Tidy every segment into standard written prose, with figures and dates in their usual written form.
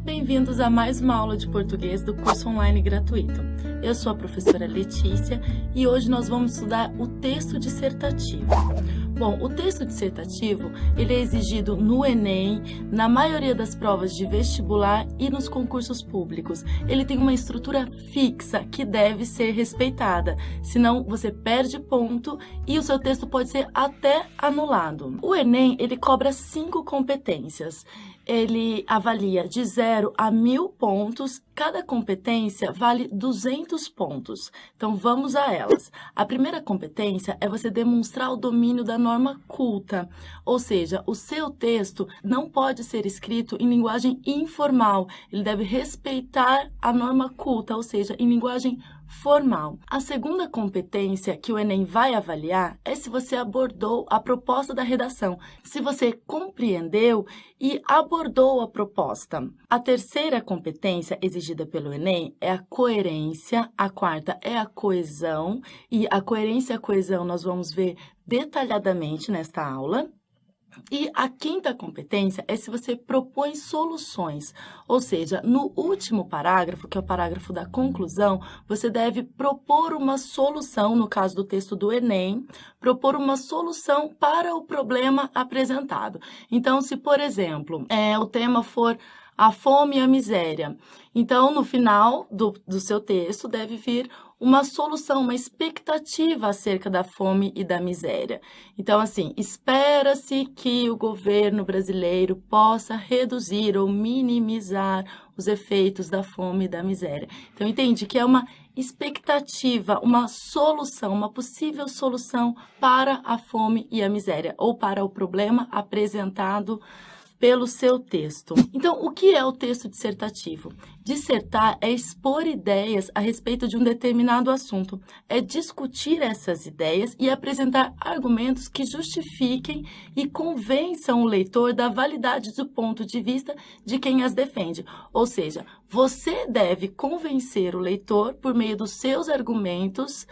Bem-vindos a mais uma aula de português do curso online gratuito. Eu sou a professora Letícia e hoje nós vamos estudar o texto dissertativo. Bom, o texto dissertativo ele é exigido no Enem, na maioria das provas de vestibular e nos concursos públicos. Ele tem uma estrutura fixa que deve ser respeitada, senão você perde ponto e o seu texto pode ser até anulado. O Enem ele cobra 5 competências. Ele avalia de 0 a 1000 pontos, cada competência vale 200 pontos. Então, vamos a elas. A primeira competência é você demonstrar o domínio da norma culta, ou seja, o seu texto não pode ser escrito em linguagem informal, ele deve respeitar a norma culta, ou seja, em linguagem formal. A segunda competência que o Enem vai avaliar é se você abordou a proposta da redação, se você compreendeu e abordou a proposta. A terceira competência exigida pelo Enem é a coerência, a quarta é a coesão, e a coerência e a coesão nós vamos ver detalhadamente nesta aula. E a quinta competência é se você propõe soluções, ou seja, no último parágrafo, que é o parágrafo da conclusão, você deve propor uma solução, no caso do texto do Enem, propor uma solução para o problema apresentado. Então, se, por exemplo, o tema for a fome e a miséria, então, no final do seu texto deve vir uma solução, uma expectativa acerca da fome e da miséria. Então, assim, espera-se que o governo brasileiro possa reduzir ou minimizar os efeitos da fome e da miséria. Então, entende que é uma expectativa, uma solução, uma possível solução para a fome e a miséria, ou para o problema apresentado pelo seu texto. Então, o que é o texto dissertativo? Dissertar é expor ideias a respeito de um determinado assunto, é discutir essas ideias e apresentar argumentos que justifiquem e convençam o leitor da validade do ponto de vista de quem as defende. Ou seja, você deve convencer o leitor por meio dos seus argumentos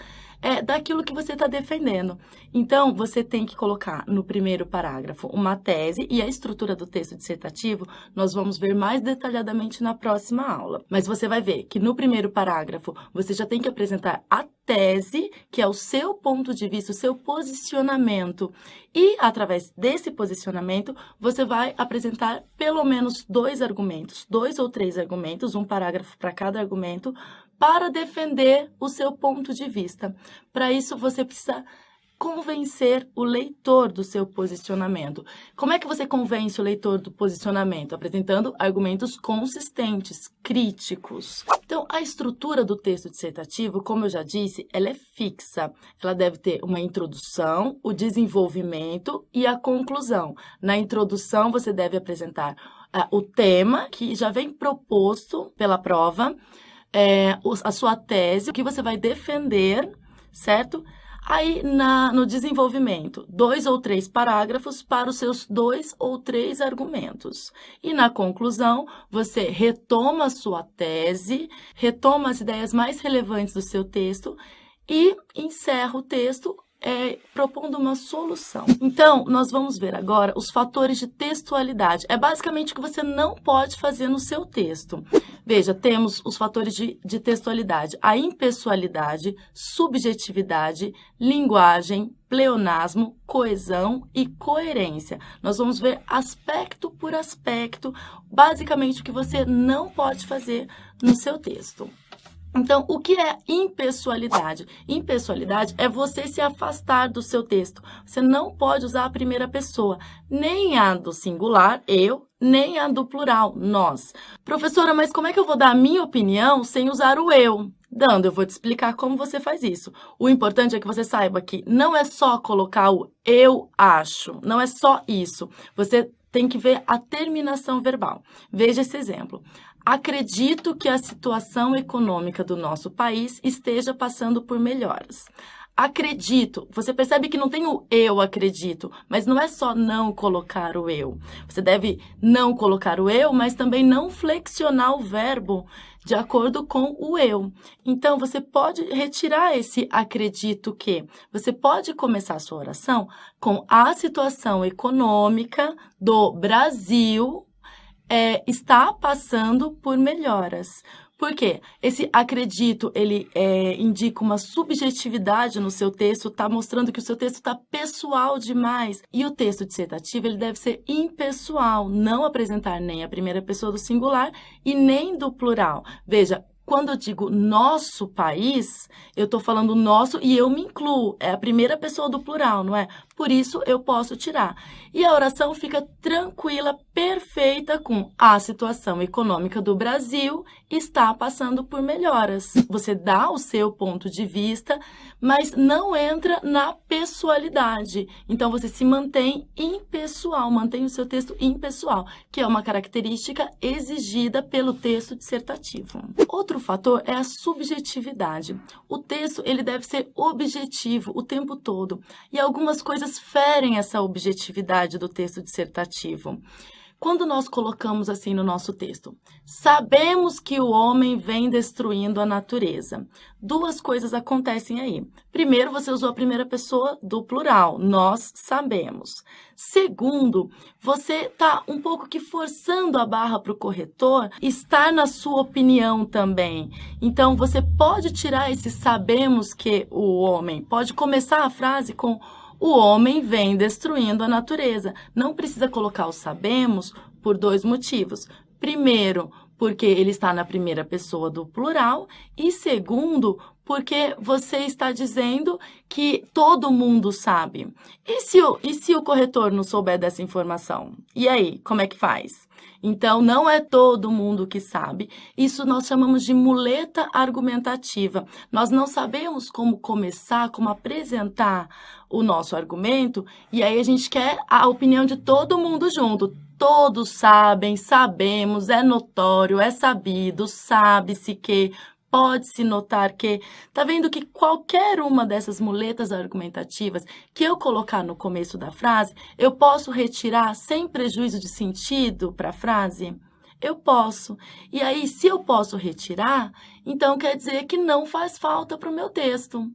daquilo que você está defendendo. Então, você tem que colocar no primeiro parágrafo uma tese e a estrutura do texto dissertativo nós vamos ver mais detalhadamente na próxima aula. Mas você vai ver que no primeiro parágrafo você já tem que apresentar a tese, que é o seu ponto de vista, o seu posicionamento. E, através desse posicionamento, você vai apresentar pelo menos 2 argumentos, 2 ou 3 argumentos, um parágrafo para cada argumento, para defender o seu ponto de vista. Para isso, você precisa convencer o leitor do seu posicionamento. Como é que você convence o leitor do posicionamento? Apresentando argumentos consistentes, críticos. Então, a estrutura do texto dissertativo, como eu já disse, ela é fixa. Ela deve ter uma introdução, o desenvolvimento e a conclusão. Na introdução, você deve apresentar o tema, que já vem proposto pela prova, a sua tese, o que você vai defender, certo? Aí, no desenvolvimento, 2 ou 3 parágrafos para os seus 2 ou 3 argumentos. E na conclusão, você retoma a sua tese, retoma as ideias mais relevantes do seu texto e encerra o texto propondo uma solução. Então, nós vamos ver agora os fatores de textualidade. É basicamente o que você não pode fazer no seu texto. Veja, temos os fatores de textualidade, a impessoalidade, subjetividade, linguagem, pleonasmo, coesão e coerência. Nós vamos ver aspecto por aspecto, basicamente o que você não pode fazer no seu texto. Então, o que é impessoalidade? Impessoalidade é você se afastar do seu texto. Você não pode usar a primeira pessoa, nem a do singular, eu, nem a do plural, nós. Professora, mas como é que eu vou dar a minha opinião sem usar o eu? Eu vou te explicar como você faz isso. O importante é que você saiba que não é só colocar o eu acho, não é só isso. Você tem que ver a terminação verbal. Veja esse exemplo. Acredito que a situação econômica do nosso país esteja passando por melhoras. Acredito. Você percebe que não tem o eu acredito, mas não é só não colocar o eu. Você deve não colocar o eu, mas também não flexionar o verbo de acordo com o eu. Então, você pode retirar esse acredito que. Você pode começar a sua oração com a situação econômica do Brasil está passando por melhoras. Por quê? Esse acredito, ele indica uma subjetividade no seu texto, está mostrando que o seu texto está pessoal demais. E o texto dissertativo, ele deve ser impessoal, não apresentar nem a primeira pessoa do singular e nem do plural. Veja, quando eu digo nosso país, eu estou falando nosso e eu me incluo. É a primeira pessoa do plural, não é? Por isso, eu posso tirar. E a oração fica tranquila, perfeita com a situação econômica do Brasil está passando por melhoras. Você dá o seu ponto de vista, mas não entra na pessoalidade. Então, você se mantém impessoal, mantém o seu texto impessoal, que é uma característica exigida pelo texto dissertativo. Outro fator é a subjetividade. O texto, ele deve ser objetivo o tempo todo. E algumas coisas ferem essa objetividade do texto dissertativo. Quando nós colocamos assim no nosso texto, sabemos que o homem vem destruindo a natureza. Duas coisas acontecem aí. Primeiro, você usou a primeira pessoa do plural, nós sabemos. Segundo, você está um pouco que forçando a barra para o corretor estar na sua opinião também. Então, você pode tirar esse sabemos que o homem, pode começar a frase com o homem vem destruindo a natureza. Não precisa colocar o sabemos por dois motivos. Primeiro, porque ele está na primeira pessoa do plural. E segundo, porque você está dizendo que todo mundo sabe. E se o corretor não souber dessa informação? E aí, como é que faz? Então, não é todo mundo que sabe. Isso nós chamamos de muleta argumentativa. Nós não sabemos como começar, como apresentar o nosso argumento, e aí a gente quer a opinião de todo mundo junto. Todos sabem, sabemos, é notório, é sabido, sabe-se que, pode-se notar que. Tá vendo que qualquer uma dessas muletas argumentativas que eu colocar no começo da frase, eu posso retirar sem prejuízo de sentido para a frase? Eu posso. E aí, se eu posso retirar, então quer dizer que não faz falta para o meu texto.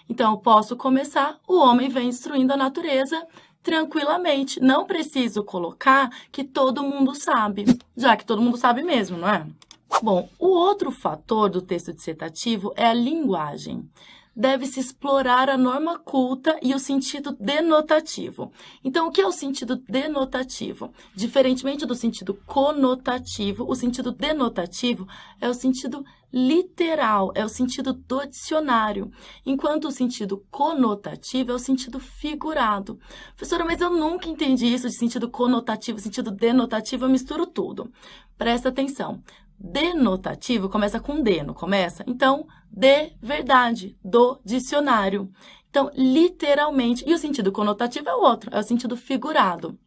Então, eu posso começar, o homem vem destruindo a natureza tranquilamente. Não preciso colocar que todo mundo sabe, já que todo mundo sabe mesmo, não é? Bom, o outro fator do texto dissertativo é a linguagem. Deve-se explorar a norma culta e o sentido denotativo. Então, o que é o sentido denotativo? Diferentemente do sentido conotativo, o sentido denotativo é o sentido literal, é o sentido do dicionário, enquanto o sentido conotativo é o sentido figurado. Professora, mas eu nunca entendi isso de sentido conotativo, sentido denotativo, eu misturo tudo. Presta atenção. Denotativo começa com D, não começa? Então, de verdade, do dicionário. Então, literalmente, e o sentido conotativo é o outro, é o sentido figurado.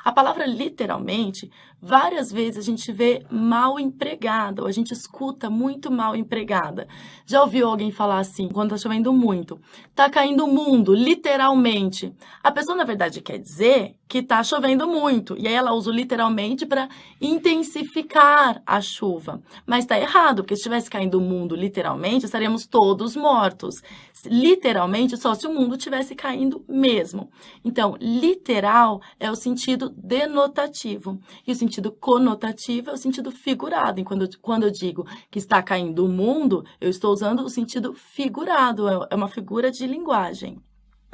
A palavra literalmente, várias vezes a gente vê mal empregada, ou a gente escuta muito mal empregada. Já ouviu alguém falar assim, quando está chovendo muito? Tá caindo o mundo, literalmente. A pessoa, na verdade, quer dizer que está chovendo muito. E aí ela usa o literalmente para intensificar a chuva. Mas está errado, porque se estivesse caindo o mundo literalmente, estaríamos todos mortos. Literalmente, só se o mundo estivesse caindo mesmo. Então, literal é o sentido denotativo. E o sentido conotativo é o sentido figurado. E quando eu digo que está caindo o mundo, eu estou usando o sentido figurado. É uma figura de linguagem.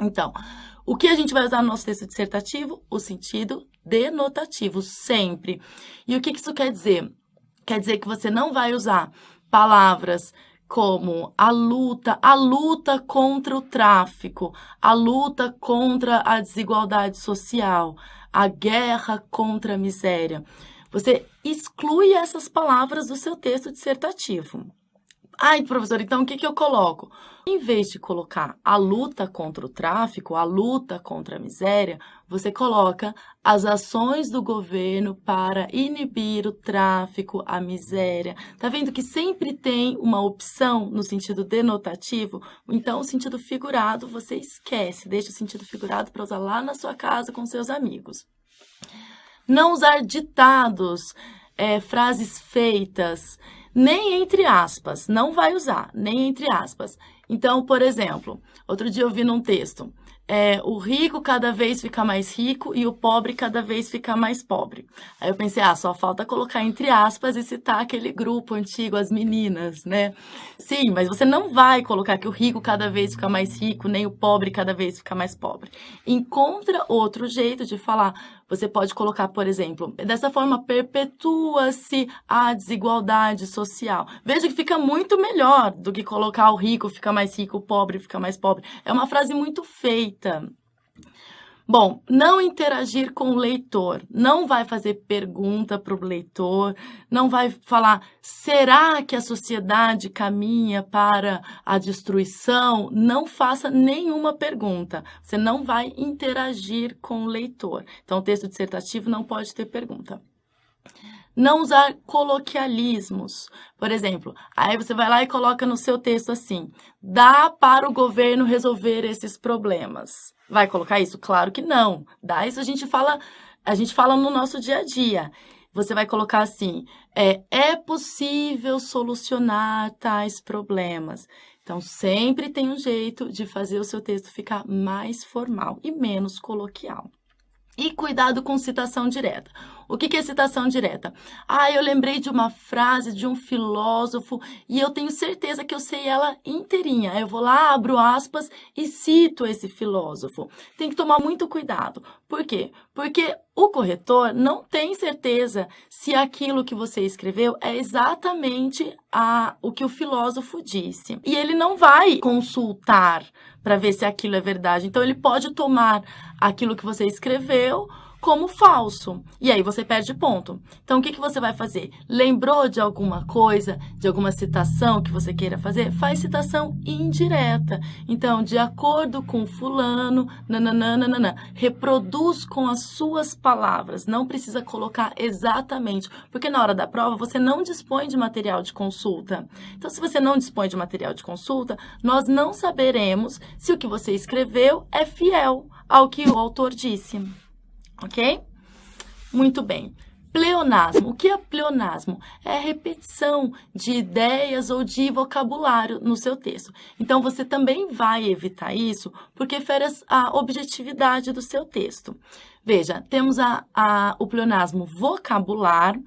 Então, o que a gente vai usar no nosso texto dissertativo? O sentido denotativo, sempre. E o que isso quer dizer? Quer dizer que você não vai usar palavras como a luta contra o tráfico, a luta contra a desigualdade social, a guerra contra a miséria. Você exclui essas palavras do seu texto dissertativo. Ai, professor, então o que eu coloco? Em vez de colocar a luta contra o tráfico, a luta contra a miséria, você coloca as ações do governo para inibir o tráfico, a miséria. Tá vendo que sempre tem uma opção no sentido denotativo? Então, o sentido figurado você esquece, deixa o sentido figurado para usar lá na sua casa com seus amigos. Não usar ditados, frases feitas, nem entre aspas, não vai usar, nem entre aspas. Então, por exemplo, outro dia eu vi num texto, o rico cada vez fica mais rico e o pobre cada vez fica mais pobre. Aí eu pensei, só falta colocar entre aspas e citar aquele grupo antigo, as meninas, né? Sim, mas você não vai colocar que o rico cada vez fica mais rico, nem o pobre cada vez fica mais pobre. Encontra outro jeito de falar. Você pode colocar, por exemplo, dessa forma perpetua-se a desigualdade social. Veja que fica muito melhor do que colocar o rico fica mais rico, o pobre fica mais pobre. É uma frase muito feita. Bom, não interagir com o leitor, não vai fazer pergunta para o leitor, não vai falar, será que a sociedade caminha para a destruição? Não faça nenhuma pergunta, você não vai interagir com o leitor. Então, o texto dissertativo não pode ter pergunta. Não usar coloquialismos. Por exemplo, aí você vai lá e coloca no seu texto assim, dá para o governo resolver esses problemas. Vai colocar isso? Claro que não. Dá isso a gente fala no nosso dia a dia. Você vai colocar assim, é possível solucionar tais problemas. Então, sempre tem um jeito de fazer o seu texto ficar mais formal e menos coloquial. E cuidado com citação direta. O que é citação direta? Eu lembrei de uma frase de um filósofo e eu tenho certeza que eu sei ela inteirinha. Eu vou lá, abro aspas e cito esse filósofo. Tem que tomar muito cuidado. Por quê? Porque o corretor não tem certeza se aquilo que você escreveu é exatamente o que o filósofo disse. E ele não vai consultar para ver se aquilo é verdade. Então, ele pode tomar aquilo que você escreveu como falso. E aí você perde ponto. Então, o que você vai fazer? Lembrou de alguma coisa, de alguma citação que você queira fazer? Faz citação indireta. Então, de acordo com fulano, nananana, reproduz com as suas palavras. Não precisa colocar exatamente, porque na hora da prova você não dispõe de material de consulta. Então, se você não dispõe de material de consulta, nós não saberemos se o que você escreveu é fiel ao que o autor disse. Ok? Muito bem. Pleonasmo. O que é pleonasmo? É a repetição de ideias ou de vocabulário no seu texto. Então, você também vai evitar isso porque fere a objetividade do seu texto. Veja, temos o pleonasmo vocabular.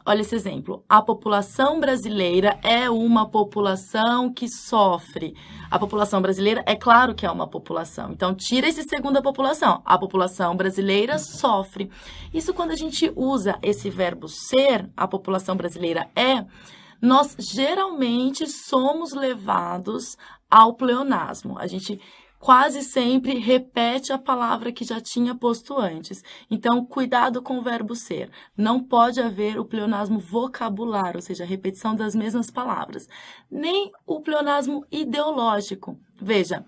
Olha esse exemplo. A população brasileira é uma população que sofre. A população brasileira, é claro que é uma população. Então, tira esse segundo a população. A população brasileira sofre. Isso quando a gente usa esse verbo ser, a população brasileira é, nós geralmente somos levados ao pleonasmo. A gente quase sempre repete a palavra que já tinha posto antes. Então, cuidado com o verbo ser. Não pode haver o pleonasmo vocabular, ou seja, a repetição das mesmas palavras. Nem o pleonasmo ideológico. Veja,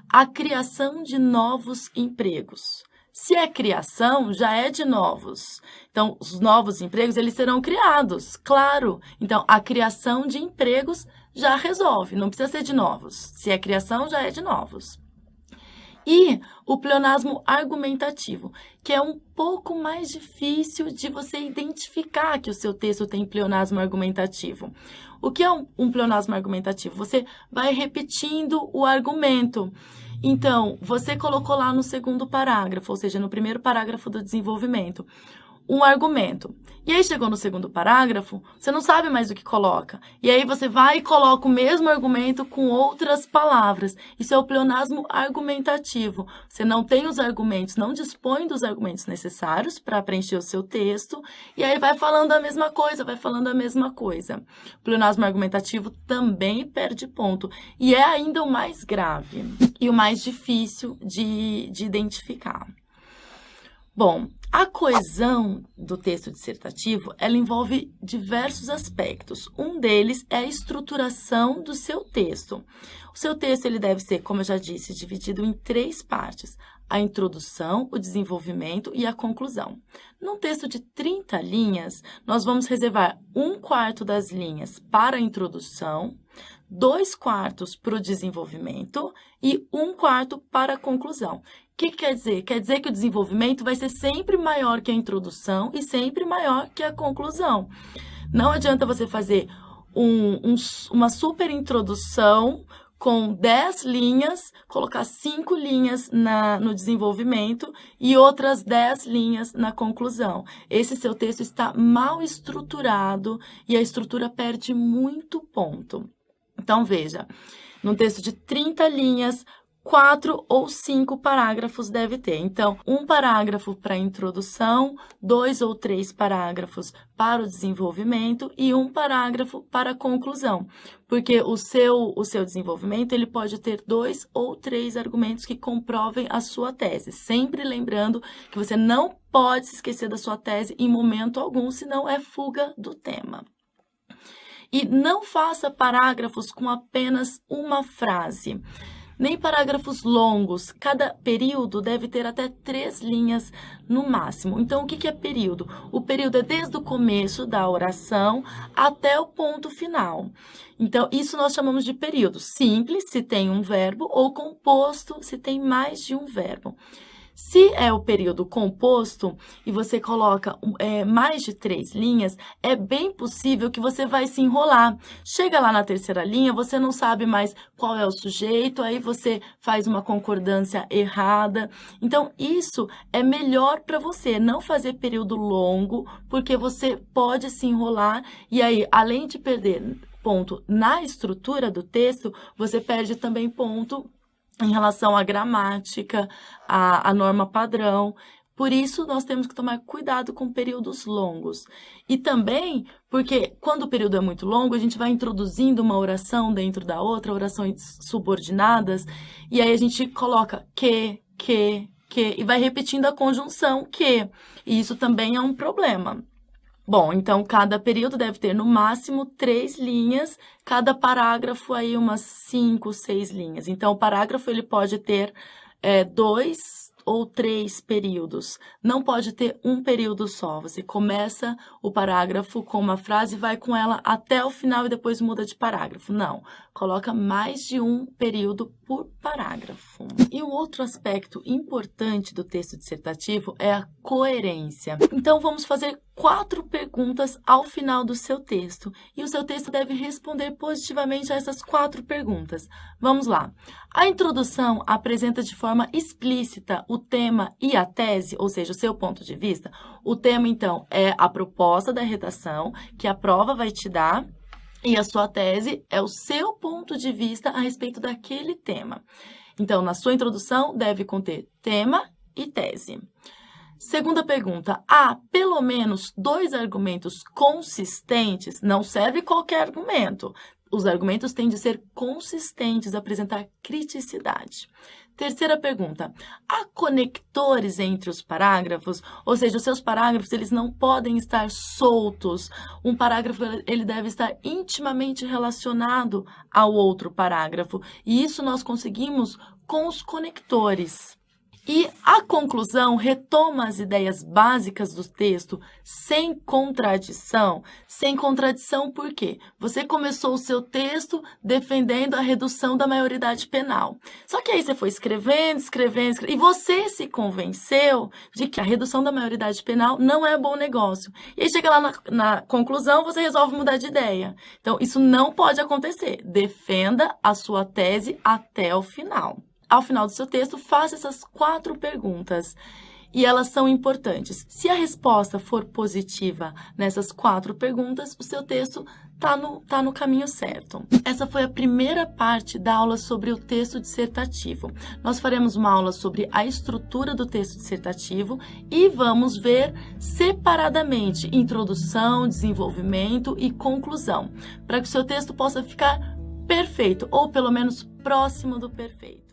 a criação de novos empregos. Se é criação, já é de novos. Então, os novos empregos, eles serão criados, claro. Então, a criação de empregos já resolve, não precisa ser de novos. Se é criação, já é de novos. E o pleonasmo argumentativo, que é um pouco mais difícil de você identificar que o seu texto tem pleonasmo argumentativo. O que é um pleonasmo argumentativo? Você vai repetindo o argumento. Então, você colocou lá no segundo parágrafo, ou seja, no primeiro parágrafo do desenvolvimento, um argumento. E aí chegou no segundo parágrafo, você não sabe mais o que coloca. E aí você vai e coloca o mesmo argumento com outras palavras. Isso é o pleonasmo argumentativo. Você não tem os argumentos, não dispõe dos argumentos necessários para preencher o seu texto, e aí vai falando a mesma coisa, vai falando a mesma coisa. O pleonasmo argumentativo também perde ponto. E é ainda o mais grave e o mais difícil de identificar. Bom, a coesão do texto dissertativo, ela envolve diversos aspectos. Um deles é a estruturação do seu texto. O seu texto ele deve ser, como eu já disse, dividido em 3 partes. A introdução, o desenvolvimento e a conclusão. Num texto de 30 linhas, nós vamos reservar 1/4 das linhas para a introdução, 2/4 para o desenvolvimento e 1/4 para a conclusão. O que quer dizer? Quer dizer que o desenvolvimento vai ser sempre maior que a introdução e sempre maior que a conclusão. Não adianta você fazer uma super introdução com 10 linhas, colocar 5 linhas no desenvolvimento e outras 10 linhas na conclusão. Esse seu texto está mal estruturado e a estrutura perde muito ponto. Então, veja, num texto de 30 linhas, 4 ou 5 parágrafos deve ter. Então, um parágrafo para a introdução, 2 ou 3 parágrafos para o desenvolvimento e um parágrafo para a conclusão. Porque o seu desenvolvimento ele pode ter 2 ou 3 argumentos que comprovem a sua tese. Sempre lembrando que você não pode se esquecer da sua tese em momento algum, senão é fuga do tema. E não faça parágrafos com apenas uma frase. Nem parágrafos longos, cada período deve ter até 3 linhas no máximo. Então, o que é período? O período é desde o começo da oração até o ponto final. Então, isso nós chamamos de período simples, se tem um verbo, ou composto, se tem mais de um verbo. Se é o período composto e você coloca mais de 3 linhas, é bem possível que você vai se enrolar. Chega lá na terceira linha, você não sabe mais qual é o sujeito, aí você faz uma concordância errada. Então, isso é melhor para você, não fazer período longo, porque você pode se enrolar e aí, além de perder ponto na estrutura do texto, você perde também ponto em relação à gramática, à norma padrão. Por isso, nós temos que tomar cuidado com períodos longos. E também porque, quando o período é muito longo, a gente vai introduzindo uma oração dentro da outra, orações subordinadas, e aí a gente coloca que, e vai repetindo a conjunção que. E isso também é um problema. Bom, então, cada período deve ter, no máximo, 3 linhas, cada parágrafo aí umas 5, 6 linhas. Então, o parágrafo ele pode ter 2 ou 3 períodos. Não pode ter um período só. Você começa o parágrafo com uma frase e vai com ela até o final e depois muda de parágrafo. Não, coloca mais de um período por parágrafo. E um outro aspecto importante do texto dissertativo é a coerência. Então, vamos fazer 4 perguntas ao final do seu texto. E o seu texto deve responder positivamente a essas 4 perguntas. Vamos lá. A introdução apresenta de forma explícita o tema e a tese, ou seja, o seu ponto de vista. O tema, então, é a proposta da redação que a prova vai te dar. E a sua tese é o seu ponto de vista a respeito daquele tema. Então, na sua introdução, deve conter tema e tese. Segunda pergunta, há pelo menos 2 argumentos consistentes? Não serve qualquer argumento. Os argumentos têm de ser consistentes, apresentar criticidade. Terceira pergunta, há conectores entre os parágrafos? Ou seja, os seus parágrafos eles não podem estar soltos. Um parágrafo ele deve estar intimamente relacionado ao outro parágrafo. E isso nós conseguimos com os conectores. E a conclusão retoma as ideias básicas do texto sem contradição. Sem contradição por quê? Você começou o seu texto defendendo a redução da maioridade penal. Só que aí você foi escrevendo, e você se convenceu de que a redução da maioridade penal não é bom negócio. E aí chega lá na conclusão, você resolve mudar de ideia. Então, isso não pode acontecer. Defenda a sua tese até o final. Ao final do seu texto, faça essas 4 perguntas e elas são importantes. Se a resposta for positiva nessas 4 perguntas, o seu texto tá no caminho certo. Essa foi a primeira parte da aula sobre o texto dissertativo. Nós faremos uma aula sobre a estrutura do texto dissertativo e vamos ver separadamente introdução, desenvolvimento e conclusão, para que o seu texto possa ficar perfeito ou pelo menos próximo do perfeito.